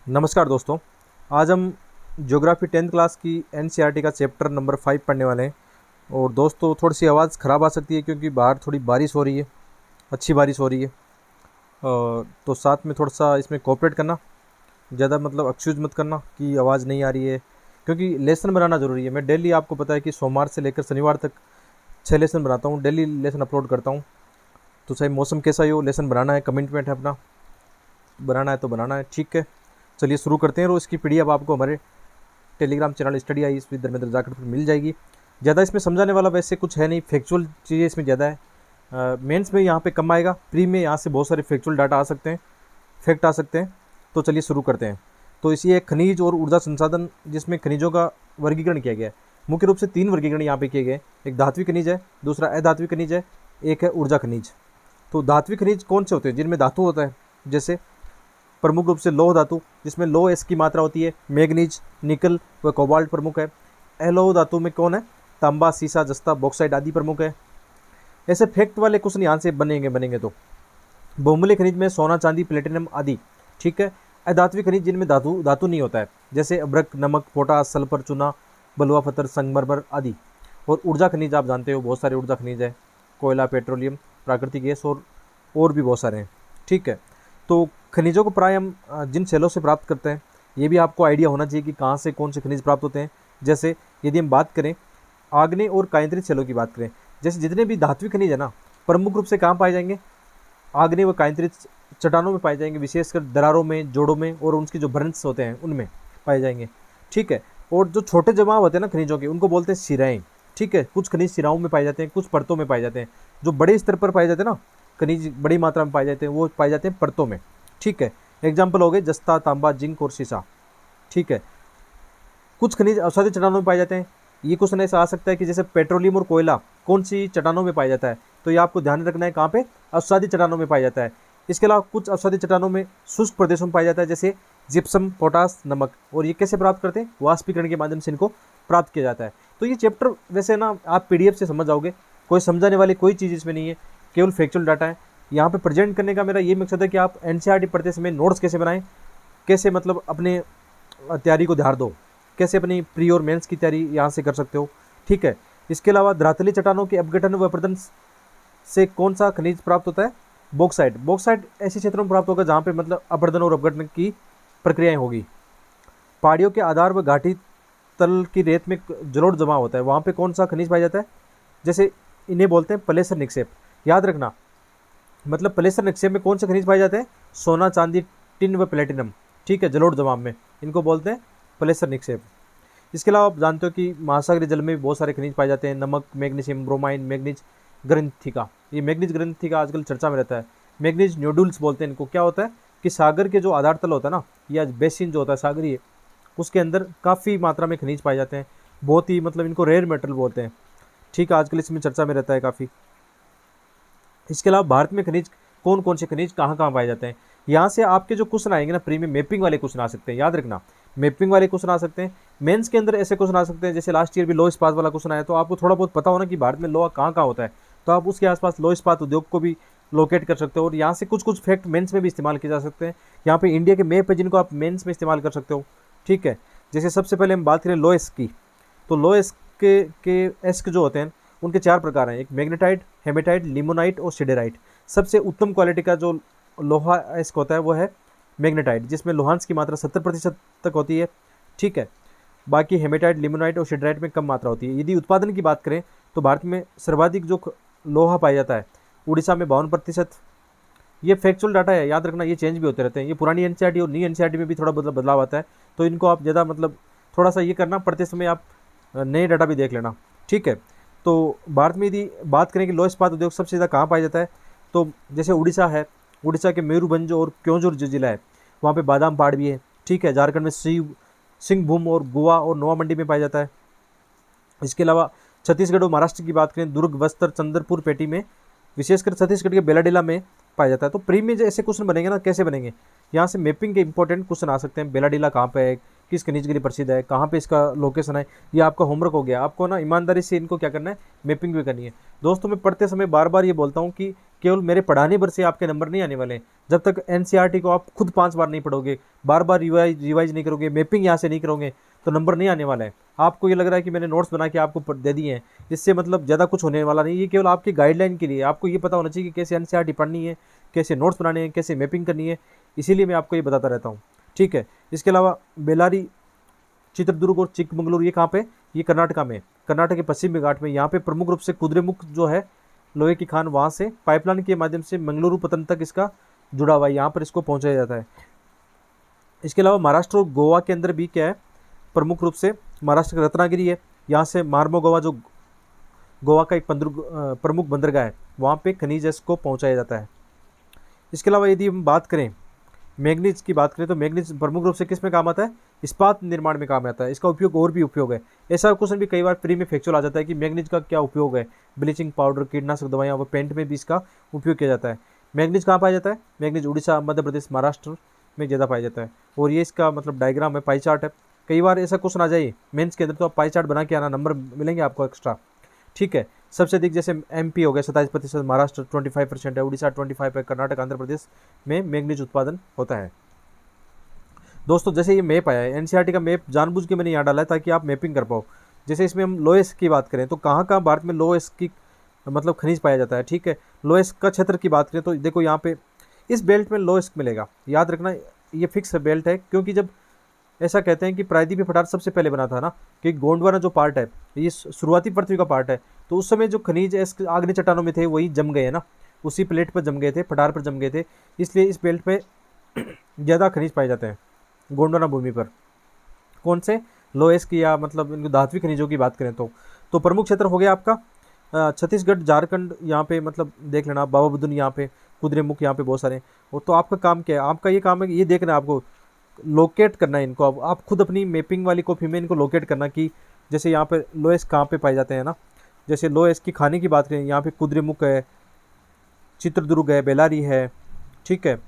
नमस्कार दोस्तों। आज हम ज्योग्राफी 10th क्लास की एनसीईआरटी का चैप्टर नंबर 5 पढ़ने वाले हैं। और दोस्तों थोड़ी सी आवाज़ ख़राब आ सकती है क्योंकि बाहर थोड़ी बारिश हो रही है, अच्छी बारिश हो रही है। तो साथ में थोड़ा सा इसमें कोऑपरेट करना, ज़्यादा मतलब एक्सक्यूज़ मत करना कि आवाज़ नहीं आ रही है, क्योंकि लेसन बनाना ज़रूरी है। मैं डेली, आपको पता है कि सोमवार से लेकर शनिवार तक 6 लेसन बनाता हूँ, डेली लेसन अपलोड करता हूँ। तो चाहे मौसम कैसा ही हो, लेसन बनाना है, कमिटमेंट है अपना, बनाना है तो बनाना है। ठीक है, चलिए शुरू करते हैं। और इसकी पीडीएफ आपको हमारे टेलीग्राम चैनल स्टडी आई इस धर्मेंद्र जाकर फिर मिल जाएगी। ज़्यादा इसमें समझाने वाला वैसे कुछ है नहीं, फैक्चुअल चीज़ें इसमें ज़्यादा है। मेंस में यहाँ पे कम आएगा, प्री में यहाँ से बहुत सारे फैक्चुअल डाटा आ सकते हैं, फैक्ट आ सकते हैं। तो चलिए शुरू करते हैं। तो इसी एक खनिज और ऊर्जा संसाधन, जिसमें खनिजों का वर्गीकरण किया गया है। मुख्य रूप से 3 वर्गीकरण यहाँ पे किए गए। एक धात्विक खनिज है, दूसरा अधात्विक खनिज है, एक है ऊर्जा खनिज। तो धात्विक खनिज कौन से होते हैं? जिनमें धातु होता है, जैसे प्रमुख रूप से लौह धातु, जिसमें लौह एस की मात्रा होती है, मैग्नीज, निकल व कोबाल्ट प्रमुख है। अलोह धातु में कौन है? तांबा, सीसा, जस्ता, बॉक्साइट आदि प्रमुख है। ऐसे फैक्ट वाले क्वेश्चन यहाँ से बनेंगे। तो बहुमूल्य खनिज में सोना, चांदी, प्लेटिनम आदि। ठीक है। अधात्विक खनिज जिनमें धातु नहीं होता है, जैसे अभ्रक, नमक, पोटास, सल्फर, चूना, बलुआ पत्थर, संगमरमर आदि। और ऊर्जा खनिज आप जानते हो, बहुत सारे ऊर्जा खनिज है, कोयला, पेट्रोलियम, प्राकृतिक गैस और भी बहुत सारे हैं। ठीक है। तो खनिजों को प्राय हम जिन सेलों से प्राप्त करते हैं, ये भी आपको आइडिया होना चाहिए कि कहाँ से कौन से खनिज प्राप्त होते हैं। जैसे यदि हम बात करें आग्नेय और कायंत्रित सेलों की बात करें, जैसे जितने भी धात्विक खनिज है ना, प्रमुख रूप से कहाँ पाए जाएंगे? आग्नेय व कायंत्रित चट्टानों में पाए जाएंगे, विशेषकर दरारों में, जोड़ों में, और उनके जो भ्रंश होते हैं उनमें पाए जाएंगे। ठीक है। और जो छोटे जमाव होते हैं ना खनिजों के, उनको बोलते हैं शिराएँ। ठीक है। कुछ खनिज शिराओं में पाए जाते हैं, कुछ परतों में पाए जाते हैं। जो बड़े स्तर पर पाए जाते हैं ना खनिज, बड़ी मात्रा में पाए जाते हैं, वो पाए जाते हैं परतों में। ठीक है। एग्जाम्पल हो गए जस्ता, तांबा, जिंक और सीसा। ठीक है। कुछ खनिज अवसादी चट्टानों में पाए जाते हैं। ये क्वेश्चन ऐसा आ सकता है कि जैसे पेट्रोलियम और कोयला कौन सी चट्टानों में पाया जाता है, तो ये आपको ध्यान रखना है कहाँ पे? अवसादी चट्टानों में पाया जाता है। इसके अलावा कुछ अवसादी चट्टानों में शुष्क प्रदेशों में पाया जाता है, जैसे जिप्सम, पोटास, नमक। और ये कैसे प्राप्त करते हैं? वाष्पीकरण के माध्यम से इनको प्राप्त किया जाता है। तो ये चैप्टर वैसे ना आप पीडीएफ से समझ जाओगे, कोई समझाने वाली कोई चीज़ इसमें नहीं है, केवल फैक्चुअल डाटा है। यहाँ पे प्रेजेंट करने का मेरा ये मकसद है कि आप एनसीईआरटी पढ़ते समय नोट्स कैसे बनाएं, कैसे मतलब अपने तैयारी को ध्यान दो, कैसे अपनी प्री और मेंस की तैयारी यहाँ से कर सकते हो। ठीक है। इसके अलावा धरातली चट्टानों के अपघटन व अपरदन से कौन सा खनिज प्राप्त होता है? बॉक्साइट। बॉक्साइट ऐसे क्षेत्रों में प्राप्त होगा जहाँ पे मतलब अपरदन और अपघटन की प्रक्रियाएं होगी। पहाड़ियों के आधार व घाटी तल की रेत में जलोढ़ जमा होता है, वहाँ पे कौन सा खनिज पाया जाता है? जैसे इन्हें बोलते हैं प्लेसर निक्षेप। याद रखना, मतलब प्लेसर निक्षेप में कौन से खनिज पाए जाते हैं? सोना, चांदी, टिन व प्लेटिनम। ठीक है। जलोढ़ जमाव में इनको बोलते हैं प्लेसर निक्षेप। इसके अलावा आप जानते हो कि महासागरीय जल में भी बहुत सारे खनिज पाए जाते हैं, नमक, मैग्नीशियम, ब्रोमाइन, मैग्नीज ग्रंथिका। ये मैग्नीज ग्रंथिका आजकल चर्चा में रहता है। मैग्नीज न्यूडल्स बोलते हैं इनको। क्या होता है कि सागर के जो आधार तल होता है ना, या बेसिन जो होता है सागरीय, उसके अंदर काफ़ी मात्रा में खनिज पाए जाते हैं। बहुत ही मतलब इनको रेयर मेटल बोलते हैं। ठीक है। आजकल इसमें चर्चा में रहता है काफ़ी। इसके अलावा भारत में खनिज, कौन कौन से खनिज कहाँ कहाँ पाए जाते हैं? यहाँ से आपके जो क्वेश्चन आएंगे ना प्री में, मैपिंग वाले क्वेश्चन आ सकते हैं। याद रखना, मैपिंग वाले क्वेश्चन आ सकते हैं। मेंस के अंदर ऐसे क्वेश्चन आ सकते हैं, जैसे लास्ट ईयर भी लो इस्पात वाला क्वेश्चन आया, तो आपको थोड़ा बहुत पता होना कि भारत में लोहा कहाँ कहाँ होता है, तो आप उसके आसपास लो इस्पात उद्योग को भी लोकेट कर सकते हो। और यहाँ से कुछ कुछ फैक्ट मेंस में भी इस्तेमाल किए जा सकते हैं। यहाँ पे इंडिया के मैप है जिनको आप मेंस में इस्तेमाल कर सकते हो। ठीक है। जैसे सबसे पहले हम बात करें लोएस की, तो लोएस के एस्क जो होते हैं उनके 4 प्रकार हैं। एक मैग्नेटाइट, हेमेटाइट, लिमोनाइट और सिडेराइट। सबसे उत्तम क्वालिटी का जो लोहा एस्क होता है वो है मैग्नेटाइट, जिसमें लोहांश की मात्रा 70% तक होती है। ठीक है। बाकी हेमेटाइट, लिमोनाइट और सिडेराइट में कम मात्रा होती है। यदि उत्पादन की बात करें तो भारत में सर्वाधिक जो लोहा पाया जाता है उड़ीसा में 52%। ये फैक्चुअल डाटा है, याद रखना, ये चेंज भी होते रहते हैं। ये पुरानी एनसीईआरटी और नई एनसीईआरटी में भी थोड़ा बदलाव आता है, तो इनको आप ज़्यादा मतलब थोड़ा सा ये करना, पढ़ते समय आप नए डाटा भी देख लेना। ठीक है। तो भारत में यदि बात करें कि लोह इस्पात उद्योग सबसे ज़्यादा कहाँ पाया जाता है, तो जैसे उड़ीसा है, उड़ीसा के मयूरभंज और क्योंझर जो जिला है वहाँ पे बादाम पहाड़ भी है। ठीक है। झारखंड में सिंहभूम और गोवा और नोवा मंडी में पाया जाता है। इसके अलावा छत्तीसगढ़ और महाराष्ट्र की बात करें, दुर्ग, बस्तर, चंद्रपुर पेटी में, विशेषकर छत्तीसगढ़ के बेलाडीला में पाया जाता है। तो प्री में जो ऐसे क्वेश्चन बनेंगे ना, कैसे बनेंगे? यहाँ से मैपिंग के इंपॉर्टेंट क्वेश्चन आ सकते हैं। बेलाडीला कहाँ पे है, किस खनिज के लिए प्रसिद्ध है, कहाँ पे इसका लोकेशन है। ये आपका होमवर्क हो गया। आपको ना ईमानदारी से इनको क्या करना है, मैपिंग भी करनी है। दोस्तों मैं पढ़ते समय बार बार ये बोलता हूँ कि केवल मेरे पढ़ाने भर से आपके नंबर नहीं आने वाले। जब तक एनसीईआरटी को आप खुद 5 बार नहीं पढ़ोगे, बार बार रिवाइज नहीं करोगे, मैपिंग यहाँ से नहीं करोगे, तो नंबर नहीं आने वाला है। आपको ये लग रहा है कि मैंने नोट्स बना के आपको दे दिए हैं, इससे मतलब ज़्यादा कुछ होने वाला नहीं। ये केवल आपकी गाइडलाइन के लिए, आपको ये पता होना चाहिए कि कैसे एनसीईआरटी पढ़नी है, कैसे नोट्स बनाने हैं, कैसे मैपिंग करनी है, इसीलिए मैं आपको ये बताता रहता हूँ। ठीक है, इसके अलावा बेलारी, चित्रदुर्ग और चिकमंगलुरु ये कहाँ पे, ये कर्नाटका में, कर्नाटक के पश्चिमी घाट में। यहाँ पे प्रमुख रूप से कुद्रेमुख जो है लोहे की खान, वहाँ से पाइपलाइन के माध्यम से मंगलुरु पतन तक इसका जुड़ा हुआ है, यहाँ पर इसको पहुँचाया जाता है। इसके अलावा महाराष्ट्र और गोवा के अंदर भी क्या है, प्रमुख रूप से महाराष्ट्र का रत्नागिरी है, यहाँ से मार्मोगोवा जो गोवा का एक प्रमुख बंदरगाह है, वहाँ पे खनिज को पहुँचाया जाता है। इसके अलावा यदि हम बात करें मैग्नीज की बात करें, तो मैग्नीज प्रमुख रूप से किस में काम आता है, इस्पात निर्माण में काम आता है। इसका उपयोग और भी उपयोग है। ऐसा क्वेश्चन भी कई बार प्री में फैक्चुअल आ जाता है कि मैग्नीज का क्या उपयोग है, ब्लीचिंग पाउडर, कीटनाशक दवाइयाँ व पेंट में भी इसका उपयोग किया जाता है। मैग्नीज कहाँ पाया जाता है, मैग्नीज उड़ीसा, मध्य प्रदेश, महाराष्ट्र में ज़्यादा पाया जाता है। और ये इसका मतलब डायग्राम है, पाई चार्ट है। कई बार ऐसा क्वेश्चन आ जाए मेंस के अंदर, तो आप पाई चार्ट बना के आना, नंबर मिलेंगे आपको एक्स्ट्रा। ठीक है, सबसे अधिक जैसे एमपी हो गया 27%, महाराष्ट्र 25% है, उड़ीसा 25% है, कर्नाटक, आंध्र प्रदेश में मैग्नीज उत्पादन होता है। दोस्तों जैसे ये मैप आया है, एनसीईआरटी का मैप जानबूझ के मैंने यहाँ डाला है ताकि आप मैपिंग कर पाओ। जैसे इसमें हम लोएस्ट की बात करें तो कहाँ कहाँ भारत में लोएस्ट की मतलब खनिज पाया जाता है। ठीक है, लोएस्ट का क्षेत्र की बात करें तो देखो यहाँ पे इस बेल्ट में लोएस्ट मिलेगा, याद रखना ये फिक्स बेल्ट है। क्योंकि जब ऐसा कहते हैं कि प्रायद्वीपीय पठार सबसे पहले बना था ना, कि गोंडवाना जो पार्ट है ये शुरुआती पृथ्वी का पार्ट है, तो उस समय जो खनिज आग्नेय चट्टानों में थे वही जम गए ना, उसी प्लेट पर जम गए थे, पठार पर जम गए थे, इसलिए इस बेल्ट पे ज़्यादा खनिज पाए जाते हैं गोंडवाना भूमि पर। कौन से, लोएस्ट की या मतलब इनको धात्विक खनिजों की बात करें तो प्रमुख क्षेत्र हो गया आपका छत्तीसगढ़, झारखंड, यहाँ पे मतलब देख लेना, बाबा बुदन यहाँ पे, कुद्रेमुख यहाँ पे बहुत सारे। और तो आपका काम क्या है, आपका ये काम है कि ये देखना है, आपको लोकेट करना है इनको। अब आप खुद अपनी मैपिंग वाली कॉपी में इनको लोकेट करना कि जैसे यहाँ पे लोएस्ट कहाँ पे पाए जाते हैं ना। जैसे लोएस्ट की खाने की बात करें, यहाँ पे कुद्रेमुख है, चित्रदुर्ग है, बेलारी है, ठीक है,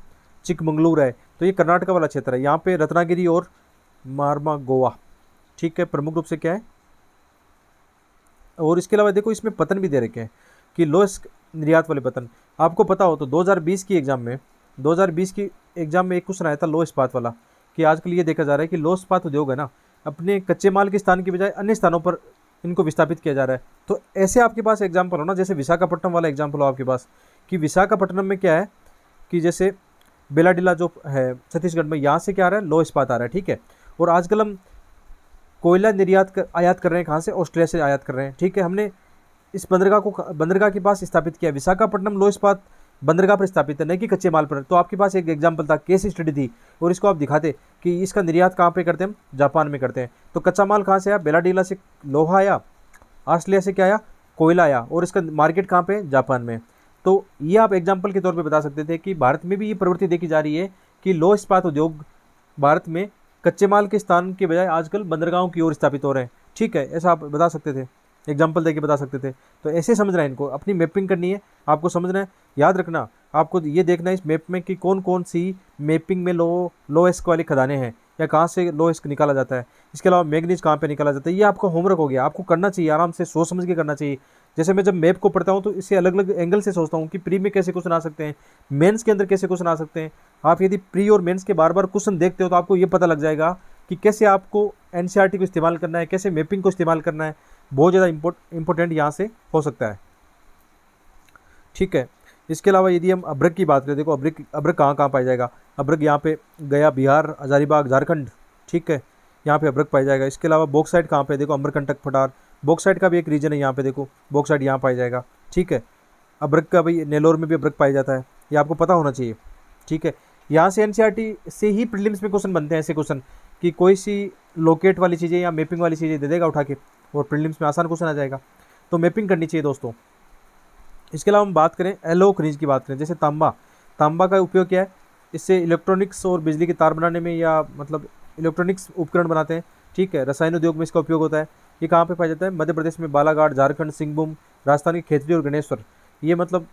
चिकमंगलुरु है, तो ये कर्नाटक वाला क्षेत्र है। यहाँ पे रत्नागिरी और मार्मागोवा, ठीक है, प्रमुख रूप से क्या है। और इसके अलावा देखो इसमें पतन भी दे रखे हैं कि लोएस्ट निर्यात वाले पतन। आपको पता हो तो 2020 की एग्जाम में, 2020 की एग्जाम में एक क्वेश्चन आया था लो इस्पात वाला, कि आजकल ये देखा जा रहा है कि लो इस्पात उद्योग है ना, अपने कच्चे माल के स्थान की बजाय अन्य स्थानों पर इनको विस्थापित किया जा रहा है। तो ऐसे आपके पास एग्जाम्पल हो ना, जैसे विशाखापट्टनम वाला एग्जाम्पल हो आपके पास, कि विशाखापट्टनम में क्या है कि जैसे बेलाडीला जो है छत्तीसगढ़ में, यहाँ से क्या आ रहा है, लो इस्पात आ रहा है। ठीक है, और आजकल हम कोयला आयात कर रहे हैं, कहाँ से, ऑस्ट्रेलिया से आयात कर रहे हैं। ठीक है, हमने इस बंदरगाह के पास स्थापित किया। विशाखापट्टनम लो इस्पात बंदरगाह पर स्थापित है, नहीं कि कच्चे माल पर। तो आपके पास एक एग्जाम्पल था, केस स्टडी थी, और इसको आप दिखाते कि इसका निर्यात कहाँ पे करते हैं, हम जापान में करते हैं। तो कच्चा माल कहाँ से आया, बेलाडीला से लोहा आया, ऑस्ट्रेलिया से क्या आया, कोयला आया, और इसका मार्केट कहाँ पे, जापान में। तो ये आप एग्जाम्पल के तौर पे बता सकते थे कि भारत में भी ये प्रवृत्ति देखी जा रही है कि लो इस्पात उद्योग भारत में कच्चे माल के स्थान के बजाय आजकल बंदरगाहों की ओर स्थापित हो रहे हैं। ठीक है, ऐसा आप बता सकते थे, एग्जाम्पल देके बता सकते थे। तो ऐसे समझना है इनको, अपनी मैपिंग करनी है, आपको समझना है, याद रखना। आपको ये देखना है इस मैप में कि कौन कौन सी मैपिंग में लोएस्ट वाली खदानें हैं, या कहाँ से लोएस्ट निकाला जाता है। इसके अलावा मैग्नीज कहाँ पे निकाला जाता है, ये आपका होमवर्क हो गया, आपको करना चाहिए, आराम से सोच समझ के करना चाहिए। जैसे मैं जब मैप को पढ़ता हूँ तो इससे अलग अलग एंगल से सोचता हूँ कि प्री में कैसे क्वेश्चन आ सकते हैं, मेंस के अंदर कैसे क्वेश्चन आ सकते हैं। आप यदि प्री और मेंस के बार बार क्वेश्चन देखते हो तो आपको ये पता लग जाएगा कि कैसे आपको एनसीईआरटी को इस्तेमाल करना है, कैसे मैपिंग को इस्तेमाल करना है। बहुत ज़्यादा इंपॉर्टेंट यहाँ से हो सकता है। ठीक है, इसके अलावा यदि हम अभ्रक की बात करें, देखो अभ्रक कहाँ कहाँ पाया जाएगा। अभ्रक यहाँ पे गया, बिहार, हजारीबाग, झारखंड, ठीक है, यहाँ पे अभ्रक पाया जाएगा। इसके अलावा बॉक्साइट कहाँ पे, देखो अमरकंटक पठार, बॉक्साइट का भी एक रीजन है यहाँ पे, देखो बॉक्साइट यहाँ पाया जाएगा। ठीक है, अभ्रक का भाई नेलोर में भी अभ्रक पाया जाता है, ये आपको पता होना चाहिए। ठीक है, यहाँ से एनसीईआरटी से ही प्रीलिम्स में क्वेश्चन बनते हैं, ऐसे क्वेश्चन कि कोई सी लोकेट वाली चीज़ें या मैपिंग वाली चीज़ें दे देगा उठा के, और प्रीलिम्स में आसान क्वेश्चन आ जाएगा। तो मैपिंग करनी चाहिए दोस्तों। इसके अलावा हम बात करें एलो खनिज की बात करें, जैसे तांबा का उपयोग क्या है, इससे इलेक्ट्रॉनिक्स और बिजली के तार बनाने में, या मतलब इलेक्ट्रॉनिक्स उपकरण बनाते हैं। ठीक है, रसायन उद्योग में इसका उपयोग होता है। ये कहाँ पे पाया जाता है, मध्य प्रदेश में बालाघाट, झारखंड, सिंहभूम, राजस्थान के खेतड़ी और गणेश्वर, ये मतलब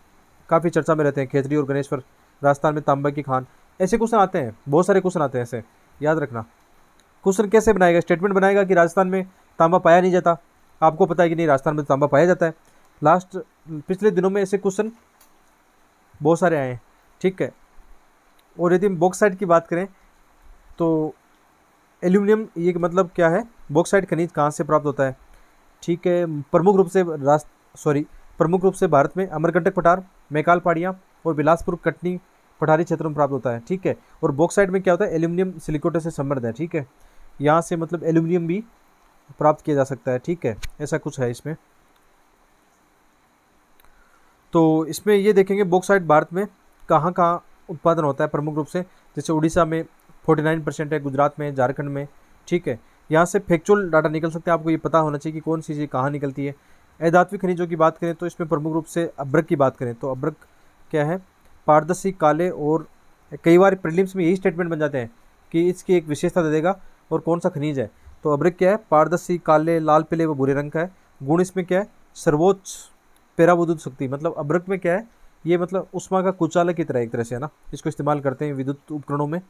काफ़ी चर्चा में रहते हैं, खेतड़ी और गणेश्वर, राजस्थान में तांबा की खान। ऐसे क्वेश्चन आते हैं, बहुत सारे क्वेश्चन आते हैं ऐसे, याद रखना। क्वेश्चन कैसे बनाएगा, स्टेटमेंट बनाएगा कि राजस्थान में तांबा पाया नहीं जाता। आपको पता है कि नहीं, राजस्थान में तांबा पाया जाता है। पिछले दिनों में ऐसे क्वेश्चन बहुत सारे आए हैं, ठीक है। और यदि हम बॉक्साइट की बात करें तो एल्यूमिनियम, ये मतलब क्या है, बॉक्साइट खनिज कहाँ से प्राप्त होता है, ठीक है। प्रमुख रूप से भारत में अमरकंटक पठार, मैकाल पहाड़ियाँ और बिलासपुर कटनी पठारी क्षेत्रों में प्राप्त होता है, ठीक है। और बॉक्साइट में क्या होता है, एल्यूमिनियम सिलिकोटे से समृद्ध है, ठीक है। यहाँ से मतलब एल्यूमिनियम भी प्राप्त किया जा सकता है, ठीक है। ऐसा कुछ है इसमें। तो इसमें ये देखेंगे बॉक्साइट भारत में कहाँ कहाँ उत्पादन होता है प्रमुख रूप से, जैसे उड़ीसा में 49% है, गुजरात में, झारखंड में, ठीक है। यहाँ से फैक्चुअल डाटा निकल सकते हैं, आपको ये पता होना चाहिए कि कौन सी चीज़ कहाँ निकलती है। अधात्विक खनिजों की बात करें तो इसमें प्रमुख रूप से अभ्रक की बात करें तो अभ्रक क्या है, पारदर्शी काले, और कई बार प्रीलिम्स में यही स्टेटमेंट बन जाते हैं कि इसकी एक विशेषता दे देगा और कौन सा खनिज है। तो अभ्रक क्या है, पारदर्शी काले, लाल पीले व भूरे रंग का है। गुण इसमें क्या है, सर्वोच्च पेराविद्युत शक्ति, मतलब अभ्रक में क्या है, ये मतलब उष्मा का कुचालक की तरह एक तरह से है ना, इसको इस्तेमाल करते हैं विद्युत उपकरणों में।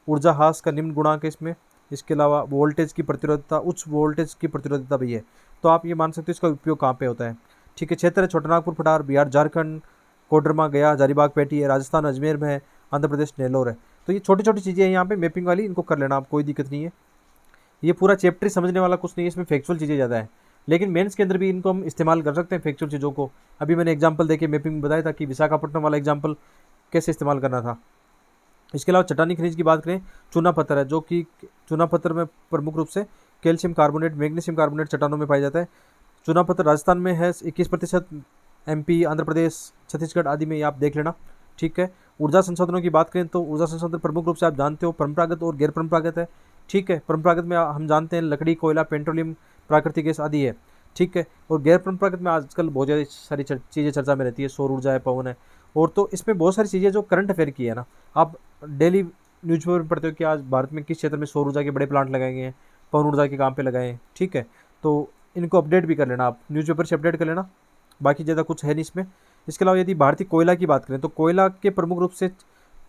ऊर्जा हास का निम्न गुणांक है इसमें। इसके अलावा वोल्टेज की प्रतिरोधकता, उच्च वोल्टेज की प्रतिरोधकता भी है। तो आप ये मान सकते हो इसका उपयोग कहाँ पे होता है, ठीक है। क्षेत्र है छोटानागपुर पठार, बिहार, झारखंड, कोडरमा, गया, हजारीबाग पेटी है, राजस्थान अजमेर में है, आंध्र प्रदेश नेल्लोर है। तो ये छोटी छोटी चीज़ें हैं यहाँ पे मैपिंग वाली, इनको कर लेना आप, कोई दिक्कत नहीं है। ये पूरा चैप्टर समझने वाला कुछ नहीं है, इसमें फैक्चुअल चीज़ें ज़्यादा है, लेकिन मेंस के अंदर भी इनको हम इस्तेमाल कर सकते हैं फैक्चुअल चीज़ों को। अभी मैंने एग्जांपल देके मैपिंग बताया था कि विशाखापट्टनम वाला एग्जांपल कैसे इस्तेमाल करना था। इसके अलावा चट्टानी खनिज की बात करें, चूना पत्थर है, जो कि चूना पत्थर में प्रमुख रूप से कैल्शियम कार्बोनेट, मैग्नीशियम कार्बोनेट चट्टानों में पाया जाता है। चूना पत्थर राजस्थान में है 21%, MP, आंध्र प्रदेश, छत्तीसगढ़ आदि में, ये आप देख लेना, ठीक है। ऊर्जा संसाधनों की बात करें तो ऊर्जा संसाधन प्रमुख रूप से आप जानते हो परंपरागत और गैर परंपरागत है, ठीक है। परंपरागत में हम जानते हैं लकड़ी, कोयला, पेट्रोलियम, प्राकृतिक गैस आदि है, ठीक है। और गैर परंपरागत में आजकल बहुत ज़्यादा सारी चीज़ें चर्चा में रहती है, सौर ऊर्जा है, पवन है, और तो इसमें बहुत सारी चीज़ें जो करंट अफेयर की है ना, आप डेली न्यूज़पेपर में पढ़ते हो कि आज भारत में किस क्षेत्र में सौर ऊर्जा के बड़े प्लांट लगाए गए हैं, पवन ऊर्जा के काम पे लगाए हैं, ठीक है। तो इनको अपडेट भी कर लेना, आप न्यूज़पेपर से अपडेट कर लेना, बाकी ज़्यादा कुछ है नहीं इसमें। इसके अलावा यदि भारतीय कोयला की बात करें तो कोयला के प्रमुख रूप से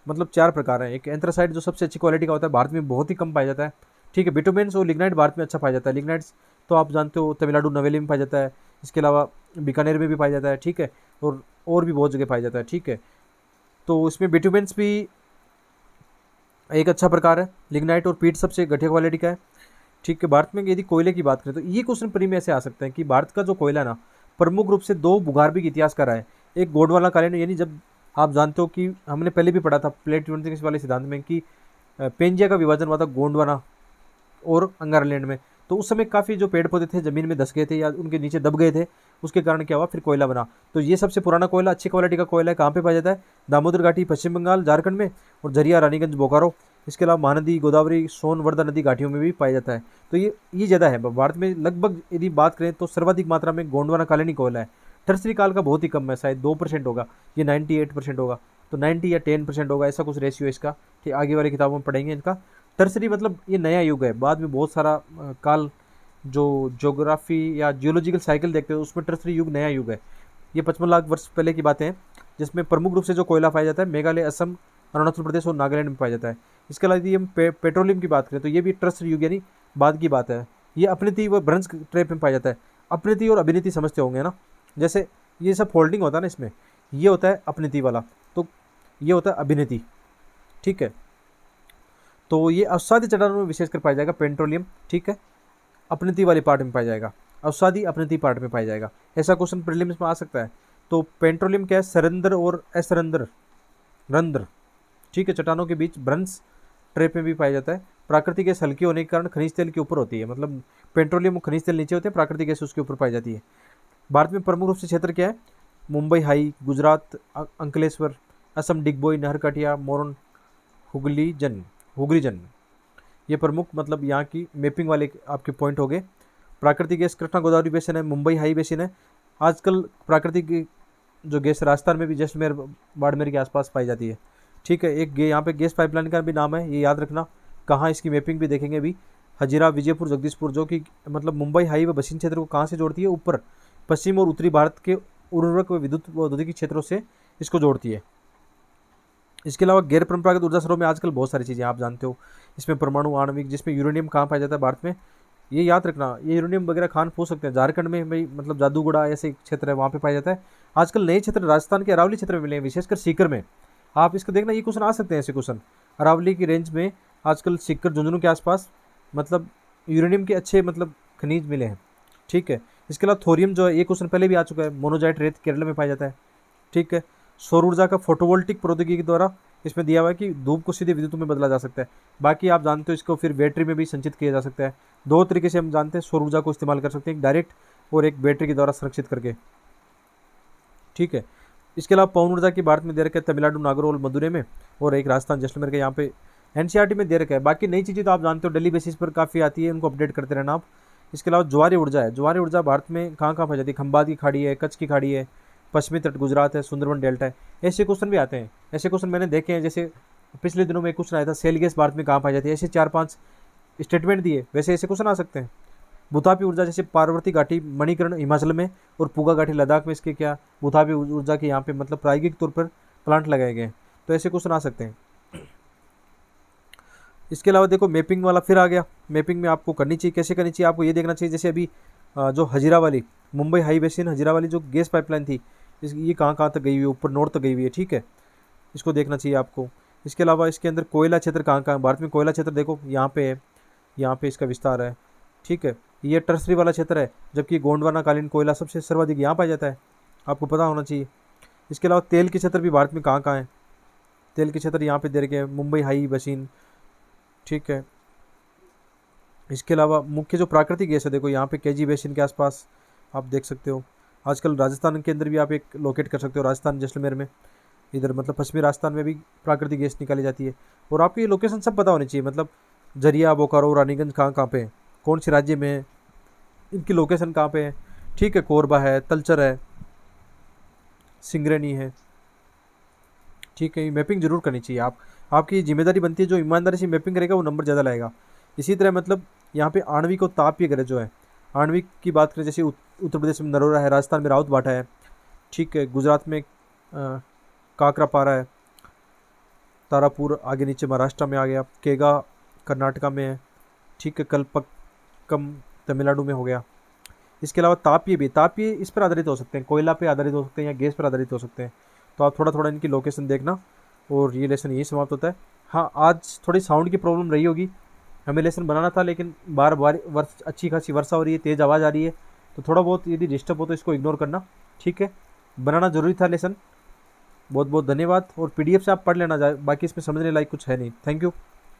मतलब 4 प्रकार हैं। एक एंथ्रासाइट जो सबसे अच्छी क्वालिटी का होता है, भारत में बहुत ही कम पाया जाता है, ठीक है। बिटुमेन्स और लिग्नाइट भारत में अच्छा पाया जाता है। लिग्नाइट्स तो आप जानते हो तमिलनाडु, नवेली में पाया जाता है, इसके अलावा बीकानेर में भी पाया जाता है, ठीक है, और भी बहुत जगह पाया जाता है, ठीक है। तो इसमें बिटुमेन्स भी एक अच्छा प्रकार है, लिग्नाइट और पीट सबसे घटिया क्वालिटी का है, ठीक है। भारत में यदि कोयले की बात करें तो ये क्वेश्चन प्री में ऐसे आ सकते हैं कि भारत का जो कोयला ना प्रमुख रूप से 2 भूगर्भीय इतिहास का रहा है। एक गोंडवाना कालीन, यानी जब आप जानते हो कि हमने पहले भी पढ़ा था प्लेट वाले सिद्धांत में कि पेंजिया का विभाजन हुआ था गोंडवाना और अंगारलैंड में। तो उस समय काफ़ी जो पेड़ पौधे थे ज़मीन में धस गए थे या उनके नीचे दब गए थे, उसके कारण क्या हुआ, फिर कोयला बना। तो ये सबसे पुराना कोयला, अच्छी क्वालिटी का कोयला है, कहाँ पे पाया जाता है, दामोदर घाटी पश्चिम बंगाल, झारखंड में, और झरिया, रानीगंज, बोकारो। इसके अलावा महानदी, गोदावरी, सोनवर्धा नदी घाटियों में भी पाया जाता है। तो ये ज़्यादा है भारत में। लगभग यदि बात करें तो सर्वाधिक मात्रा में गोंडवाना कालीनी कोयला है। टर्सरी काल का बहुत ही कम है, शायद 2% होगा, ये 98% होगा, तो 90 या 10% होगा, ऐसा कुछ रेशियो इसका, कि आगे वाली किताबों में पढ़ेंगे इनका। टर्सरी मतलब ये नया युग है, बाद में बहुत सारा काल जो ज्योग्राफी या जियोलॉजिकल साइकिल देखते हो उसमें टर्सरी युग नया युग है। ये 55 लाख वर्ष पहले की बातें हैं, जिसमें प्रमुख रूप से जो कोयला पाया जाता है मेघालय, असम, अरुणाचल प्रदेश और नागालैंड में पाया जाता है। इसके अलावा यदि हम पेट्रोलियम की बात करें तो ये भी टर्सरी युग यानी बाद की बात है। ये अपनीति व भ्रंश ट्रेप में पाया जाता है। अपनीति और अभिनीति समझते होंगे ना, जैसे ये सब फोल्डिंग होता है ना, इसमें ये होता है अपनीति वाला, तो ये होता है अभिनीति, ठीक है। तो ये अवसादी चट्टानों में विशेषकर पाया जाएगा पेट्रोलियम, ठीक है, अपनीति वाले पार्ट में पाया जाएगा, अवसादी अपनीति पार्ट में पाया जाएगा। ऐसा क्वेश्चन प्रीलिम्स में आ सकता है। तो पेट्रोलियम क्या है, सरंध्र और असरंध्र रंध्र, ठीक है, चट्टानों के बीच भ्रंश ट्रेप में भी पाया जाता है। प्राकृतिक गैस हल्की होने के कारण खनिज तेल के ऊपर होती है, मतलब पेट्रोलियम और खनिज तेल नीचे होते हैं, प्राकृतिक गैस उसके ऊपर पाई जाती है। भारत में प्रमुख रूप से क्षेत्र क्या है, मुंबई हाई, गुजरात अंकलेश्वर, असम डिगबोई, नहरकटिया, मोरन, हुगलीजन, ये प्रमुख मतलब यहाँ की मैपिंग वाले आपके पॉइंट हो गए। प्राकृतिक गैस कृष्णा गोदावरी बेसिन है, मुंबई हाई बेसिन है। आजकल प्राकृतिक जो गैस राजस्थान में भी जैसलमेर, बाड़मेर के आसपास पाई जाती है, ठीक है। एक यहाँ पे गैस पाइपलाइन का भी नाम है, ये याद रखना। कहाँ इसकी मैपिंग भी देखेंगे अभी, हजीरा, विजयपुर, जगदीशपुर, जो कि मतलब मुंबई हाई व बसिन क्षेत्र को कहाँ से जोड़ती है, ऊपर पश्चिम और उत्तरी भारत के उर्वरक व विद्युत व औद्योगिक क्षेत्रों से इसको जोड़ती है। इसके अलावा गैर परंपरागत ऊर्जा स्रोत में आजकल बहुत सारी चीज़ें आप जानते हो, इसमें परमाणु आणविक, जिसमें यूरेनियम कहाँ पाया जाता है भारत में, ये याद रखना, ये यूरेनियम वगैरह खान पूछ सकते हैं, झारखंड में भाई मतलब जादूगोड़ा ऐसे क्षेत्र है वहाँ पे पाया जाता है। आजकल नए क्षेत्र राजस्थान के अरावली क्षेत्र में मिले हैं, विशेषकर सीकर में। आप इसको देखना, ये क्वेश्चन आ सकते हैं ऐसे क्वेश्चन। अरावली की रेंज में आजकल सीकर झुंझुनू के आसपास मतलब यूरेनियम के अच्छे मतलब खनिज मिले हैं। ठीक है, इसके अलावा थोरियम जो है, ये क्वेश्चन पहले भी आ चुका है, मोनोजाइट रेत केरल में पाया जाता है। ठीक है, सौर ऊर्जा का फोटोवोल्टिक प्रौद्योगिकी द्वारा इसमें दिया हुआ है कि धूप को सीधे विद्युत में बदला जा सकता है। बाकी आप जानते हो इसको फिर बैटरी में भी संचित किया जा सकता है। दो तरीके से हम जानते हैं सौर ऊर्जा को इस्तेमाल कर सकते हैं, एक डायरेक्ट और एक बैटरी के द्वारा संरक्षित करके। ठीक है, इसके अलावा पवन ऊर्जा की भारत में दे रखा है तमिलनाडु नागौर मदुरै में, और एक राजस्थान जैसलमेर के यहाँ पे एनसीईआरटी में दे रखा है। बाकी नई चीज़ें तो आप जानते हो डेली बेसिस पर काफ़ी आती है, उनको अपडेट करते रहना आप। इसके अलावा ज्वारी ऊर्जा है, ज्वारी ऊर्जा भारत में कहाँ कहाँ पाई जाती है, खंबात की खाड़ी है, कच्छ की खाड़ी है, पश्चिमी तट गुजरात है, सुंदरबन डेल्टा है, ऐसे क्वेश्चन भी आते हैं। ऐसे क्वेश्चन मैंने देखे हैं, जैसे पिछले दिनों में एक क्वेश्चन आया था सेल गैस भारत में कहाँ पाई जाती है, ऐसे 4-5 स्टेटमेंट दिए, वैसे ऐसे क्वेश्चन आ सकते हैं। भूतापी ऊर्जा जैसे पार्वती घाटी मणिकर्ण हिमाचल में और पूगा घाटी लद्दाख में, इसके क्या भूतापी ऊर्जा के यहाँ पे मतलब प्रायोगिक तौर पर प्लांट लगाए गए हैं, तो ऐसे क्वेश्चन आ सकते हैं। इसके अलावा देखो मैपिंग वाला फिर आ गया। मैपिंग में आपको करनी चाहिए, कैसे करनी चाहिए, आपको ये देखना चाहिए जैसे अभी जो हजीरा वाली मुंबई हाई बेसिन हजीरा वाली जो गैस पाइपलाइन थी, ये कहाँ कहाँ तक गई हुई है, ऊपर नॉर्थ तक गई हुई है। ठीक है, इसको देखना चाहिए आपको। इसके अलावा इसके अंदर कोयला क्षेत्र कहाँ कहाँ, भारत में कोयला क्षेत्र देखो यहाँ पे है, यहाँ पे इसका विस्तार है। ठीक है, ये टर्सरी वाला क्षेत्र है, जबकि गोंडवाना कालीन कोयला सबसे सर्वाधिक यहाँ पाया जाता है, आपको पता होना चाहिए। इसके अलावा तेल के क्षेत्र भी भारत में कहाँ कहाँ है, तेल के क्षेत्र यहाँ पे दे रखे हैं मुंबई हाई बेसिन। ठीक है, इसके अलावा मुख्य जो प्राकृतिक गैस है देखो यहाँ पे केजी बेसिन के आसपास आप देख सकते हो। आजकल राजस्थान के अंदर भी आप एक लोकेट कर सकते हो, राजस्थान जैसलमेर में, इधर मतलब पश्चिमी राजस्थान में भी प्राकृतिक गैस निकाली जाती है। और आपको ये लोकेशन सब पता होनी चाहिए, मतलब जरिया, बोकारो, रानीगंज कहाँ कहाँ पे है, कौन से राज्य में है, इनकी लोकेशन कहाँ पे है। ठीक है, कोरबा है, तलचर है, सिंगरेनी है। ठीक है, ये मैपिंग जरूर करनी चाहिए। आपकी जिम्मेदारी बनती है, जो ईमानदारी से मैपिंग करेगा वो नंबर ज़्यादा लाएगा। इसी तरह मतलब यहाँ पे आणविक और तापीय ग्रह जो है, आणविक की बात करें जैसे उत्तर प्रदेश में नरोरा है, राजस्थान में राउत भाटा है। ठीक है, गुजरात में काकरापारा है, तारापुर आगे नीचे महाराष्ट्र में आ गया, केगा कर्नाटका में है। ठीक है, कल्पक्कम तमिलनाडु में हो गया। इसके अलावा तापीय भी, तापीय इस पर आधारित हो सकते हैं, कोयला पे आधारित हो सकते हैं या गैस पर आधारित हो सकते हैं। तो आप थोड़ा थोड़ा इनकी लोकेशन देखना, और ये लेसन यही समाप्त होता है। हाँ, आज थोड़ी साउंड की प्रॉब्लम रही होगी, हमें लेसन बनाना था लेकिन बार बार अच्छी खासी वर्षा हो रही है, तेज़ आवाज़ आ रही है, तो थोड़ा बहुत यदि डिस्टर्ब हो तो इसको इग्नोर करना। ठीक है, बनाना ज़रूरी था लेसन। बहुत बहुत धन्यवाद, और पीडीएफ से आप पढ़ लेना, बाकी इसमें समझने लायक कुछ है नहीं। Thank you.